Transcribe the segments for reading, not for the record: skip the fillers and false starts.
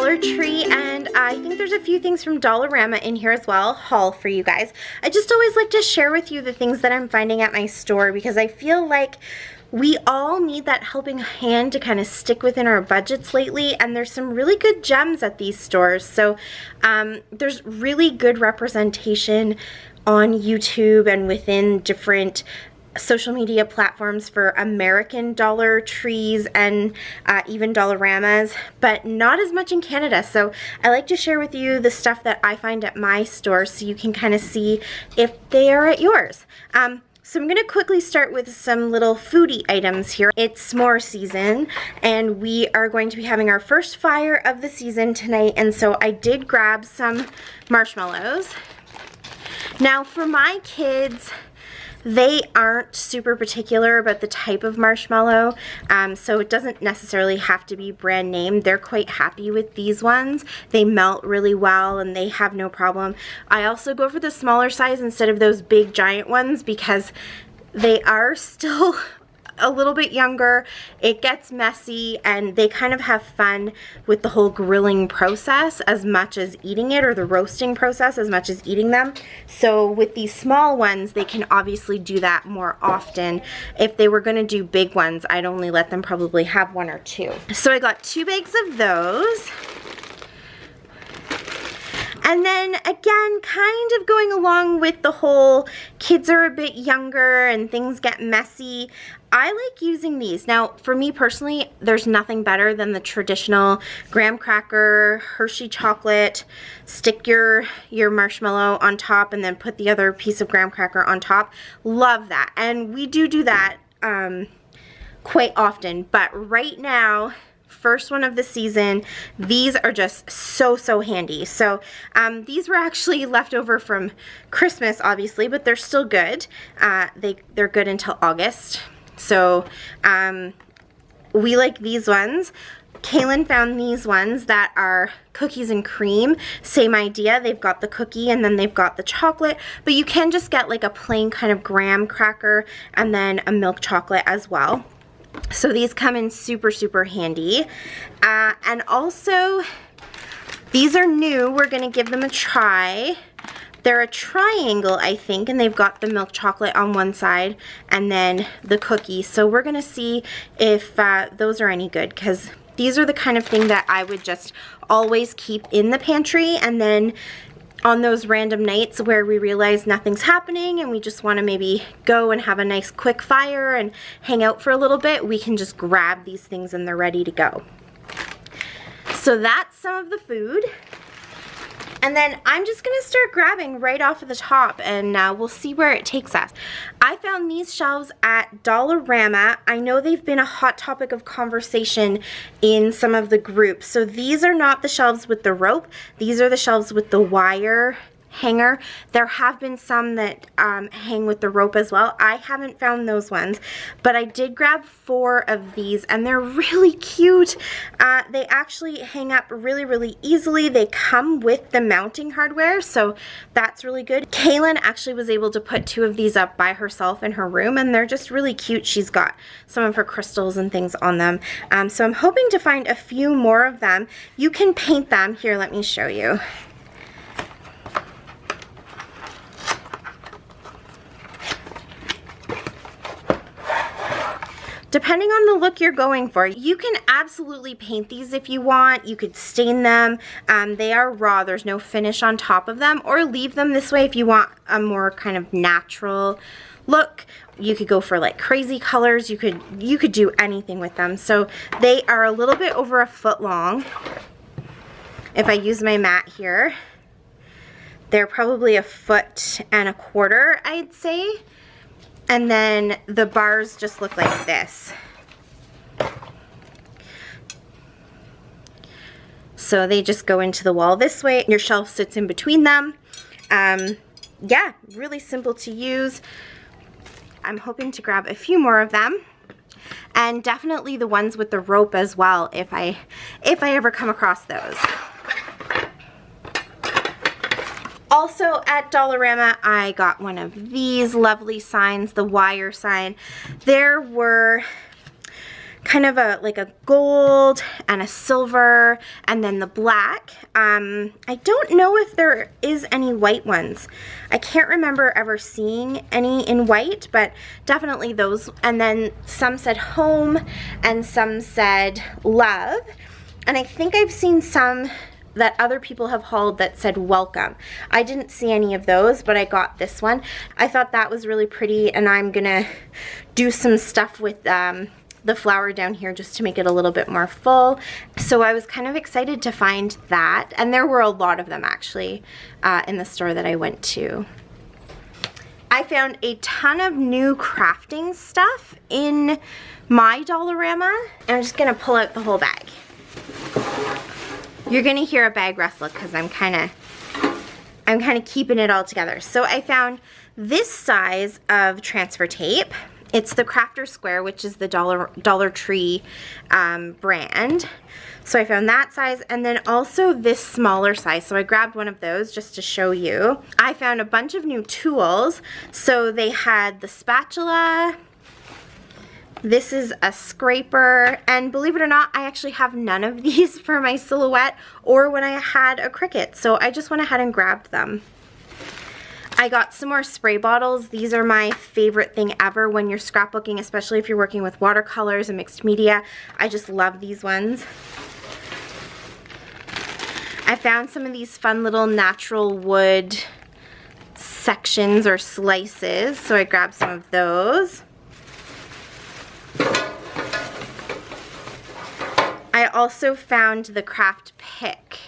Dollar Tree, and I think there's a few things from Dollarama in here as well, haul for you guys. I just always like to share with you the things that I'm finding at my store because I feel like we all need that helping hand to kind of stick within our budgets lately, and there's some really good gems at these stores. So there's really good representation on YouTube and within different social media platforms for American Dollar Trees and even Dollaramas, but not as much in Canada. So I like to share with you the stuff that I find at my store so you can kind of see if they are at yours. So I'm going to quickly start with some little foodie items here. It's s'more season, and we are going to be having our first fire of the season tonight, and so I did grab some marshmallows. Now for my kids, they aren't super particular about the type of marshmallow, so it doesn't necessarily have to be brand name. They're quite happy with these ones. They melt really well and they have no problem. I also go for the smaller size instead of those big giant ones because they are still a little bit younger. It gets messy and they kind of have fun with the whole grilling process as much as eating it, or the roasting process as much as eating them. So with these small ones, they can obviously do that more often. If they were going to do big ones, I'd only let them probably have one or two. So I got 2 bags of those. And then again, kind of going along with the whole kids are a bit younger and things get messy, I like using these. Now, for me personally, there's nothing better than the traditional graham cracker, Hershey chocolate, stick your marshmallow on top and then put the other piece of graham cracker on top. Love that. And we do that quite often. But right now, first one of the season, these are just so handy. So these were actually left over from Christmas, obviously, but they're still good. They're good until August. So we like these ones. Kaylin found these ones that are cookies and cream. Same idea. They've got the cookie and then they've got the chocolate, but you can just get like a plain kind of graham cracker and then a milk chocolate as well. So these come in super handy. And also, these are new. We're going to give them a try. They're a triangle, I think, and they've got the milk chocolate on one side and then the cookie. So we're going to see if those are any good, because these are the kind of thing that I would just always keep in the pantry, and then on those random nights where we realize nothing's happening and we just want to maybe go and have a nice quick fire and hang out for a little bit, we can just grab these things and they're ready to go. So that's some of the food. And then I'm just going to start grabbing right off of the top, and we'll see where it takes us. I found these shelves at Dollarama. I know they've been a hot topic of conversation in some of the groups. So these are not the shelves with the rope. These are the shelves with the wire hanger. There have been some that hang with the rope as well. I haven't found those ones, but I did grab 4 of these, and they're really cute. They actually hang up really easily. They come with the mounting hardware, so that's really good. Kaylin actually was able to put 2 of these up by herself in her room, and they're just really cute. She's got some of her crystals and things on them. So I'm hoping to find a few more of them. You can paint them. Here, let me show you. Depending on the look you're going for, you can absolutely paint these if you want. You could stain them. They are raw. There's no finish on top of them, or leave them this way if you want a more kind of natural look. You could go for like crazy colors. You could do anything with them. So they are a little bit over 1 foot long. If I use my mat here, they're probably 1.25 foot, I'd say. And then the bars just look like this. So they just go into the wall this way. Your shelf sits in between them. Yeah, really simple to use. I'm hoping to grab a few more of them. And definitely the ones with the rope as well, if I ever come across those. Also at Dollarama, I got one of these lovely signs, the wire sign. There were kind of like a gold and a silver and then the black. I don't know if there is any white ones. I can't remember ever seeing any in white, but definitely those. And then some said home and some said love. And I think I've seen some that other people have hauled that said welcome. I didn't see any of those, but I got this one. I thought that was really pretty, and I'm gonna do some stuff with the flower down here just to make it a little bit more full. So I was kind of excited to find that, and there were a lot of them actually in the store that I went to. I found a ton of new crafting stuff in my Dollarama, and I'm just gonna pull out the whole bag. You're gonna hear a bag rustle because I'm kind of keeping it all together. So I found this size of transfer tape. It's the Crafter Square, which is the Dollar Tree brand. So I found that size, and then also this smaller size. So I grabbed one of those just to show you. I found a bunch of new tools. So they had the spatula. This is a scraper, and believe it or not, I actually have none of these for my silhouette or when I had a Cricut, so I just went ahead and grabbed them. I got some more spray bottles. These are my favorite thing ever when you're scrapbooking, especially if you're working with watercolors and mixed media. I just love these ones. I found some of these fun little natural wood sections or slices, so I grabbed some of those. I also found the craft pick,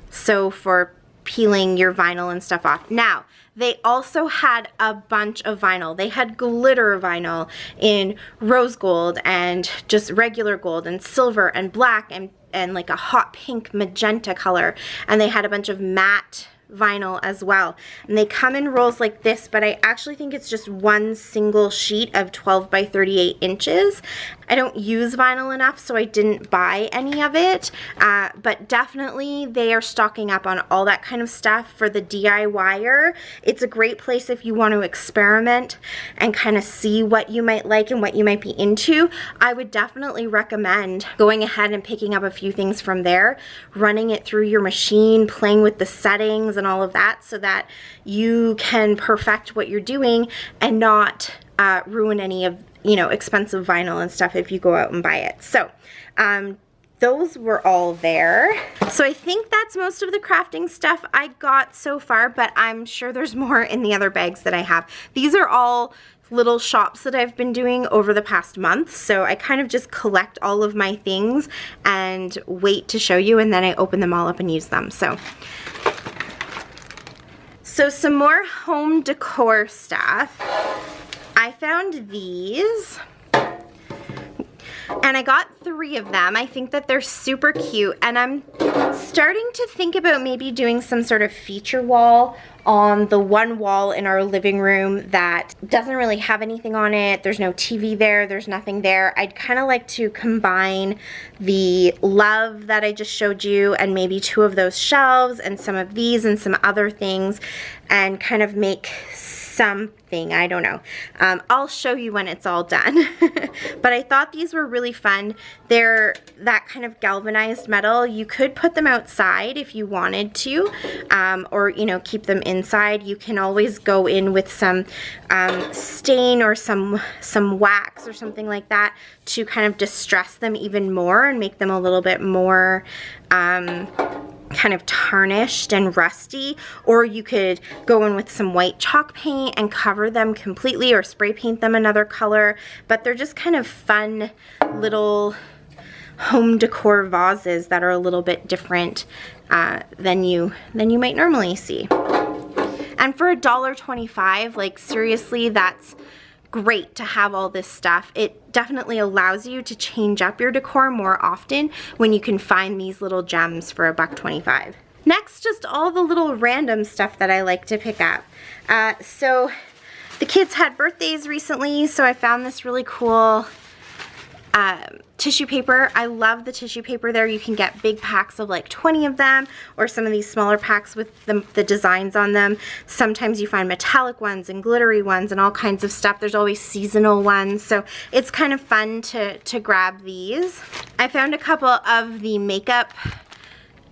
so for peeling your vinyl and stuff off. Now, they also had a bunch of vinyl. They had glitter vinyl in rose gold and just regular gold and silver and black and like a hot pink magenta color. And they had a bunch of matte vinyl as well, and they come in rolls like this, but I actually think it's just one single sheet of 12 by 38 inches. I don't use vinyl enough, so I didn't buy any of it, but definitely they are stocking up on all that kind of stuff for the DIYer. It's a great place if you want to experiment and kind of see what you might like and what you might be into. I would definitely recommend going ahead and picking up a few things from there, running it through your machine, playing with the settings and all of that, so that you can perfect what you're doing and not ruin any of, you know, expensive vinyl and stuff if you go out and buy it. So those were all there. So I think that's most of the crafting stuff I got so far, but I'm sure there's more in the other bags that I have. These are all little shops that I've been doing over the past month, so I kind of just collect all of my things and wait to show you, and then I open them all up and use them. So some more home decor stuff. I found these, and I got 3 of them. I think that they're super cute, and I'm starting to think about maybe doing some sort of feature wall on the one wall in our living room that doesn't really have anything on it. There's no TV there, there's nothing there. I'd kind of like to combine the love that I just showed you and maybe 2 of those shelves and some of these and some other things and kind of make something, I don't know. I'll show you when it's all done. But I thought these were really fun. They're that kind of galvanized metal. You could put them outside if you wanted to, or, you know, keep them inside. You can always go in with some stain or some wax or something like that to kind of distress them even more and make them a little bit more kind of tarnished and rusty, or you could go in with some white chalk paint and cover them completely or spray paint them another color. But they're just kind of fun little home decor vases that are a little bit different than you might normally see. And for $1.25, like seriously, that's great to have all this stuff. It definitely allows you to change up your decor more often when you can find these little gems for $1.25. Next, just all the little random stuff that I like to pick up. So the kids had birthdays recently, so I found this really cool Tissue paper. I love the tissue paper there. You can get big packs of like 20 of them, or some of these smaller packs with the designs on them. Sometimes you find metallic ones and glittery ones and all kinds of stuff. There's always seasonal ones, so it's kind of fun to grab these. I found a couple of the makeup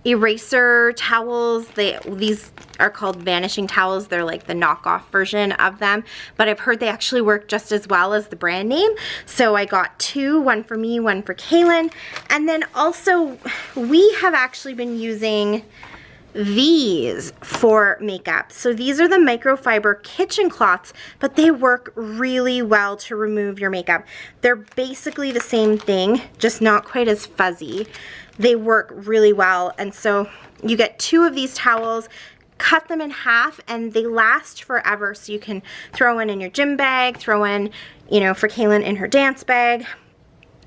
eraser towels. These are called vanishing towels. They're like the knockoff version of them, but I've heard they actually work just as well as the brand name. So I got two, one for me, one for Kaylin. And then also we have actually been using these for makeup. So these are the microfiber kitchen cloths, but they work really well to remove your makeup. They're basically the same thing, just not quite as fuzzy. They work really well, and so you get two of these towels, cut them in half, and they last forever. So you can throw one in your gym bag, throw in, you know, for Kaylin in her dance bag,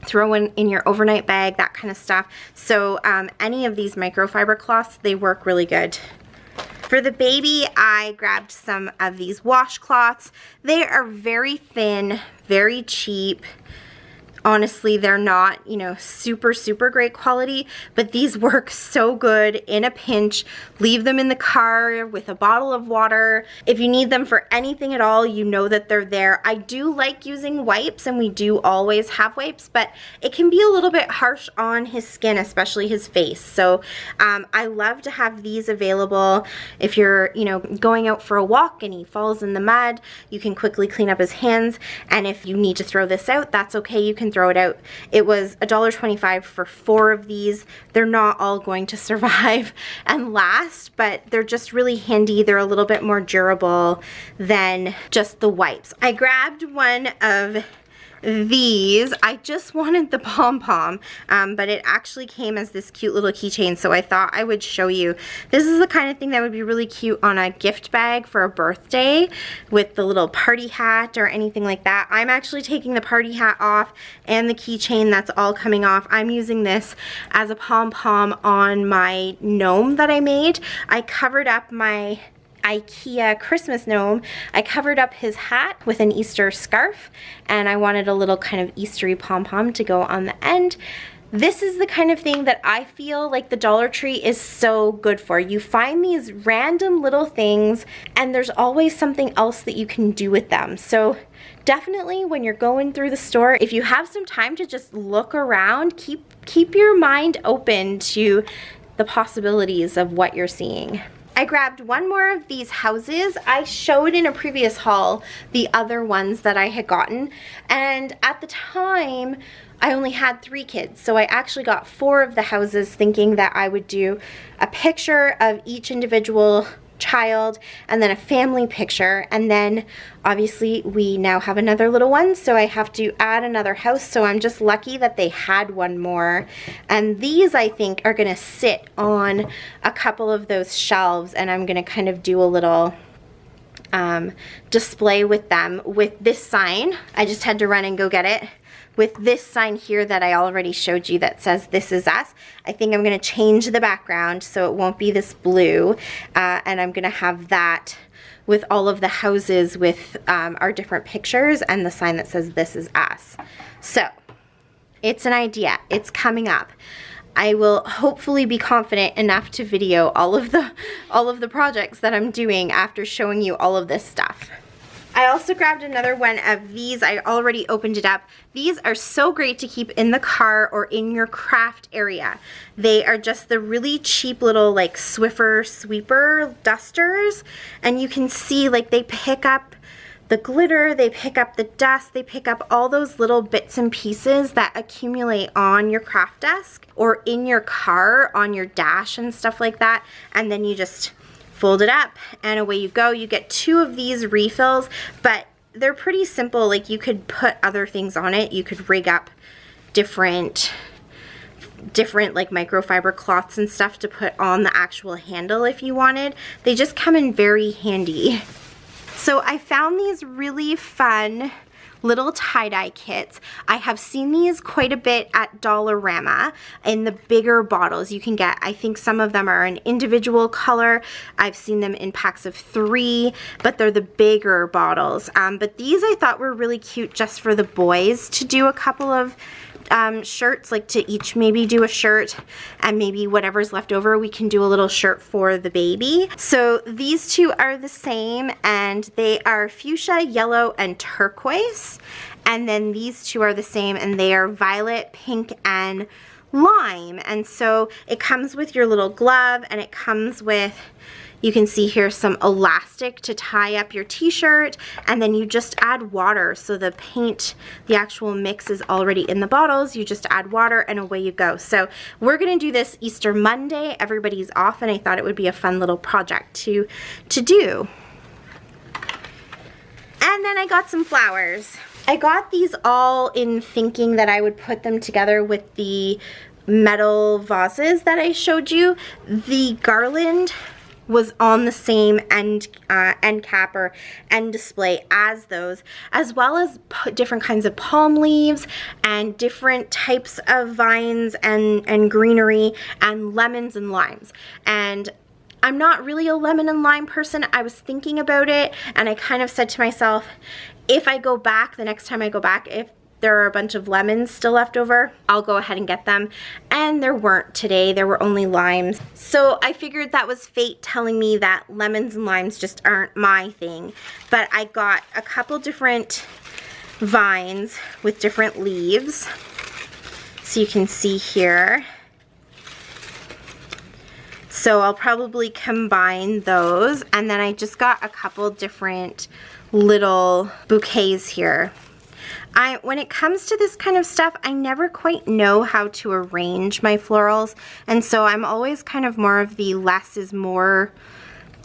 throw one in your overnight bag, that kind of stuff. So any of these microfiber cloths, they work really good. For the baby, I grabbed some of these washcloths. They are very thin, very cheap. Honestly, they're not, you know, super great quality, but these work so good in a pinch. Leave them in the car with a bottle of water. If you need them for anything at all, you know that they're there. I do like using wipes, and we do always have wipes, but it can be a little bit harsh on his skin, especially his face. So I love to have these available. If you're, you know, going out for a walk and he falls in the mud, you can quickly clean up his hands. And if you need to throw this out, that's okay. You can throw it out. It was $1.25 for 4 of these. They're not all going to survive and last, but they're just really handy. They're a little bit more durable than just the wipes. I grabbed one of these. I just wanted the pom-pom, but it actually came as this cute little keychain, so I thought I would show you. This is the kind of thing that would be really cute on a gift bag for a birthday with the little party hat or anything like that. I'm actually taking the party hat off and the keychain, that's all coming off. I'm using this as a pom-pom on my gnome that I made. I covered up my IKEA Christmas gnome. I covered up his hat with an Easter scarf, and I wanted a little kind of Eastery pom-pom to go on the end. This is the kind of thing that I feel like the Dollar Tree is so good for. You find these random little things, and there's always something else that you can do with them. So definitely when you're going through the store, if you have some time to just look around, keep your mind open to the possibilities of what you're seeing. I grabbed one more of these houses. I showed in a previous haul the other ones that I had gotten, and at the time I only had 3 kids, so I actually got 4 of the houses, thinking that I would do a picture of each individual child and then a family picture, and then obviously we now have another little one, so I have to add another house. So I'm just lucky that they had one more, and these I think are gonna sit on a couple of those shelves, and I'm gonna kind of do a little display with them with this sign. I just had to run and go get it. With this sign here that I already showed you that says "This is us." I think I'm going to change the background so it won't be this blue, and I'm going to have that with all of the houses with our different pictures and the sign that says "This is us." So it's an idea. It's coming up. I will hopefully be confident enough to video all of the projects that I'm doing after showing you all of this stuff. I also grabbed another one of these. I already opened it up. These are so great to keep in the car or in your craft area. They are just the really cheap little like Swiffer sweeper dusters, and you can see like they pick up the glitter, they pick up the dust, they pick up all those little bits and pieces that accumulate on your craft desk or in your car on your dash and stuff like that, and then you just fold it up and away you go. You get 2 of these refills, but they're pretty simple. Like you could put other things on it. You could rig up different like microfiber cloths and stuff to put on the actual handle if you wanted. They just come in very handy. So I found these really fun little tie-dye kits. I have seen these quite a bit at Dollarama in the bigger bottles you can get. I think some of them are an individual color. I've seen them in packs of 3, but they're the bigger bottles. But these I thought were really cute just for the boys to do a couple of shirts, like to each maybe do a shirt, and maybe whatever's left over we can do a little shirt for the baby. So these two are the same, and they are fuchsia, yellow, and turquoise. And then these two are the same, and they are violet, pink, and lime. And so it comes with your little glove, and it comes with, you can see here, some elastic to tie up your t-shirt, and then you just add water. So the paint, the actual mix is already in the bottles. You just add water and away you go. So we're gonna do this Easter Monday. Everybody's off, and I thought it would be a fun little project to do. And then I got some flowers. I got these all in thinking that I would put them together with the metal vases that I showed you. The garland was on the same end cap or end display as those, as well as different kinds of palm leaves and different types of vines and greenery and lemons and limes. And I'm not really a lemon and lime person. I was thinking about it, and I kind of said to myself, if I go back, the next time I go back, if there are a bunch of lemons still left over, I'll go ahead and get them. And there weren't today, there were only limes. So I figured that was fate telling me that lemons and limes just aren't my thing. But I got a couple different vines with different leaves. So you can see here. So I'll probably combine those. And then I just got a couple different little bouquets here. When it comes to this kind of stuff, I never quite know how to arrange my florals, and so I'm always kind of more of the less is more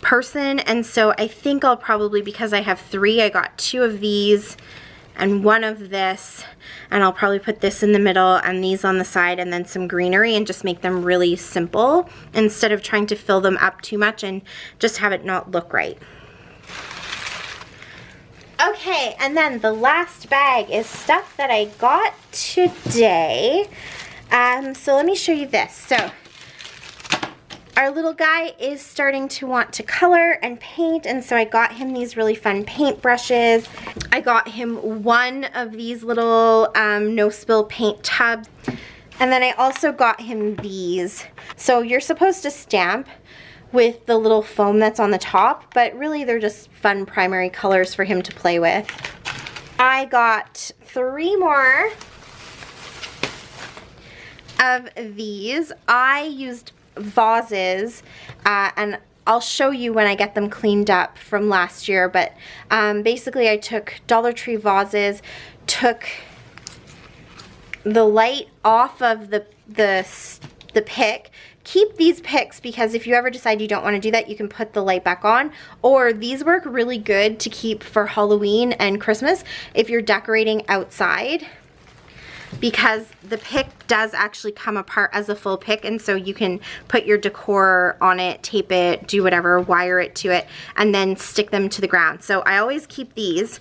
person. And so I think I'll probably, because I have 3, I got 2 of these and 1 of this, and I'll probably put this in the middle and these on the side, and then some greenery, and just make them really simple instead of trying to fill them up too much and just have it not look right. Okay, and then the last bag is stuff that I got today. So let me show you this. So our little guy is starting to want to color and paint, and so I got him these really fun paint brushes. I got him 1 of these little no-spill paint tubs, and then I also got him these. So you're supposed to stamp with the little foam that's on the top, but really they're just fun primary colors for him to play with. I got 3 more of these. I used vases, and I'll show you when I get them cleaned up from last year, but basically I took Dollar Tree vases, took the light off of the pick. Keep these picks, because if you ever decide you don't want to do that, you can put the light back on. Or these work really good to keep for Halloween and Christmas if you're decorating outside, because the pick does actually come apart as a full pick, and so you can put your decor on it, tape it, do whatever, wire it to it, and then stick them to the ground. So I always keep these,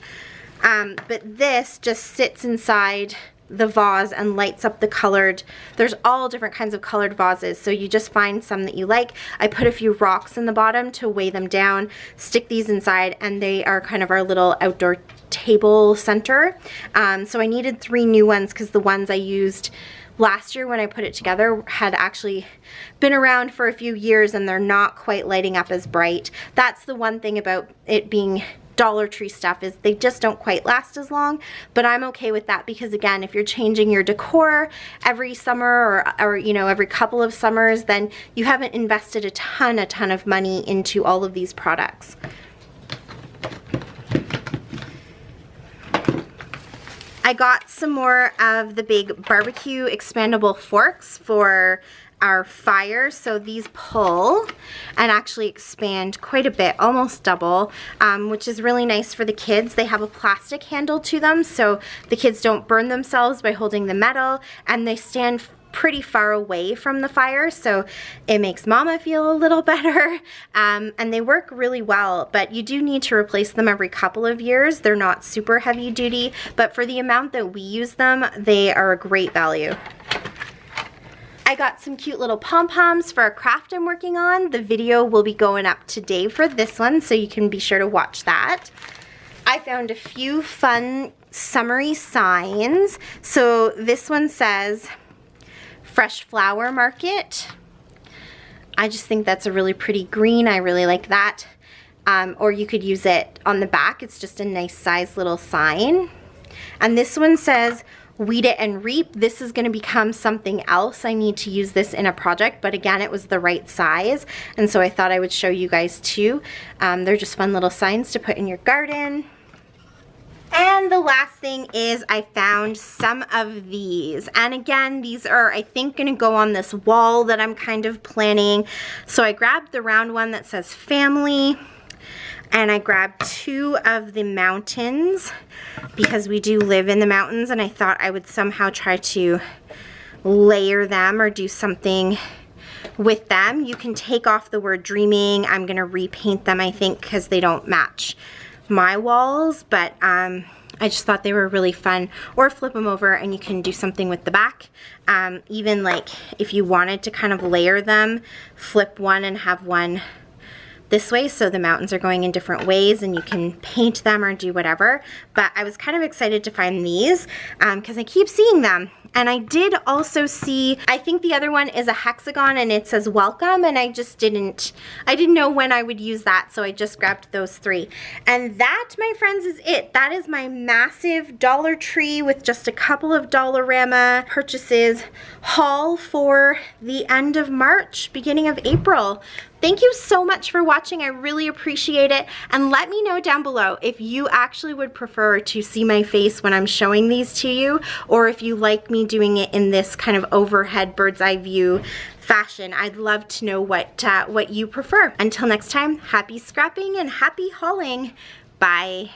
but this just sits inside the vase and lights up the colored, there's all different kinds of colored vases, so you just find some that you like. I put a few rocks in the bottom to weigh them down, stick these inside, and they are kind of our little outdoor table center. So I needed 3 new ones, because the ones I used last year when I put it together had actually been around for a few years, and they're not quite lighting up as bright. That's the one thing about it being Dollar Tree stuff, is they just don't quite last as long, but I'm okay with that, because again, if you're changing your decor every summer or you know, every couple of summers, then you haven't invested a ton of money into all of these products. I got some more of the big barbecue expandable forks for our fire. So these pull and actually expand quite a bit, almost double, which is really nice for the kids. They have a plastic handle to them, so the kids don't burn themselves by holding the metal, and they stand pretty far away from the fire, so it makes mama feel a little better, and they work really well, but you do need to replace them every couple of years. They're not super heavy duty, but for the amount that we use them, they are a great value. I got some cute little pom-poms for a craft I'm working on. The video will be going up today for this one, so you can be sure to watch that. I found a few fun summery signs. So this one says Fresh Flower Market. I just think that's a really pretty green. I really like that. Or you could use it on the back. It's just a nice size little sign. And this one says Weed It and Reap. This is going to become something else. I need to use this in a project, but again, it was the right size, and so I thought I would show you guys too. They're just fun little signs to put in your garden. And the last thing is I found some of these, and again, these are, I think, going to go on this wall that I'm kind of planning. So I grabbed the round one that says family, and I grabbed 2 of the mountains because we do live in the mountains, and I thought I would somehow try to layer them or do something with them. You can take off the word dreaming. I'm gonna repaint them, I think, because they don't match my walls, but I just thought they were really fun. Or flip them over and you can do something with the back. Even like if you wanted to kind of layer them, flip one and have one this way, so the mountains are going in different ways and you can paint them or do whatever. But I was kind of excited to find these because I keep seeing them. And I did also see, I think the other one is a hexagon and it says welcome, and I didn't know when I would use that, so I just grabbed those 3. And that, my friends, is it. That is my massive Dollar Tree with just a couple of Dollarama purchases haul for the end of March, beginning of April. Thank you so much for watching. I really appreciate it. And let me know down below if you actually would prefer to see my face when I'm showing these to you, or if you like me doing it in this kind of overhead bird's eye view fashion. I'd love to know what you prefer. Until next time, happy scrapping and happy hauling. Bye.